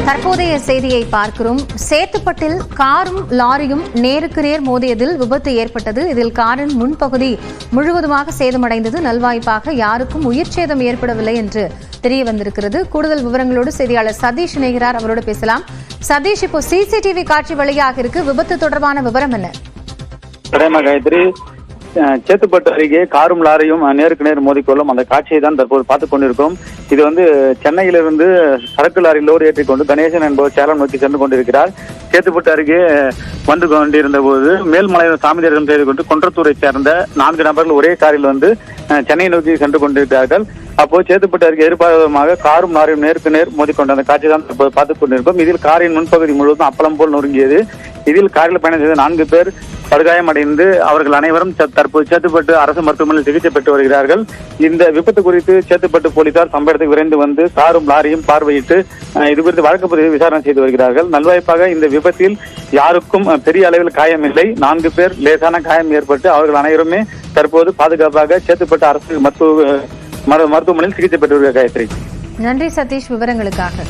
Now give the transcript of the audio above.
தற்போதைய செய்தியை பார்க்கிறோம். சேத்துப்பட்டில் காரும் லாரியும் நேருக்கு நேர் மோதியதில் விபத்து ஏற்பட்டது. இதில் காரின் முன்பகுதி முழுவதுமாக சேதமடைந்தது. நல்வாய்ப்பாக யாருக்கும் உயிர் சேதம் ஏற்படவில்லை என்று தெரிய வந்திருக்கிறது. கூடுதல் விவரங்களோடு செய்தியாளர் சதீஷ் இணைகிறார். அவரோடு பேசலாம். சதீஷ், இப்போ சிசிடிவி காட்சி வெளியாக இருக்கு. விபத்து தொடர்பான விவரம் என்ன? காயத்ரி, சேத்துப்பட்டு அருகே காரும் லாரியும் நேருக்கு நேர் மோதிக்கொள்ளும் அந்த காட்சியை தான் தற்போது பார்த்துக் கொண்டிருக்கிறோம். இது சென்னையிலிருந்து சரக்கு லாரி லோடு ஏற்றிக்கொண்டு கணேசன் என்பவர் சேலம் நோக்கி சென்று கொண்டிருக்கிறார். சேத்துப்பட்டு அருகே வந்து கொண்டிருந்த போது மேல்மலையில் சாமி தரிசனம் செய்து கொண்டு குன்றத்தூரை சேர்ந்த 4 நபர்கள் ஒரே காரில் சென்னை நோக்கி சென்று கொண்டிருக்கிறார்கள். அப்போது சேத்துப்பட்டு அருகே எதிர்பார்த்தமாக காரும் லாரியும் நேருக்கு நேர் மோதிக்கொண்ட அந்த காட்சி தான் தற்போது பார்த்துக் கொண்டிருக்கிறோம். இதில் காரின் முன்பகுதி முழுவதும் அப்பளம் போல் நொறுங்கியது. இதில் காரில் பயணம் செய்த 4 பேர் படுகாயமடைந்து அவர்கள் அனைவரும் தற்போது சேத்துப்பட்டு அரசு மருத்துவமனையில் சிகிச்சை பெற்று வருகிறார்கள். இந்த விபத்து குறித்து சேத்துப்பட்டு போலீசார் சம்பவ இடத்துக்கு விரைந்து வந்து காரும் லாரியும் பார்வையிட்டு இது குறித்து வழக்கு பதிவு விசாரணை செய்து வருகிறார்கள். நல்வாய்ப்பாக இந்த விபத்தில் யாருக்கும் பெரிய அளவில் காயமில்லை. 4 பேர் லேசான காயம் ஏற்பட்டு அவர்கள் அனைவருமே தற்போது பாதுகாப்பாக சேத்துப்பட்டு அரசு மருத்துவமனையில் சிகிச்சை பெற்று வருகிறார். காயத்ரி, நன்றி சதீஷ் விவரங்களுக்காக.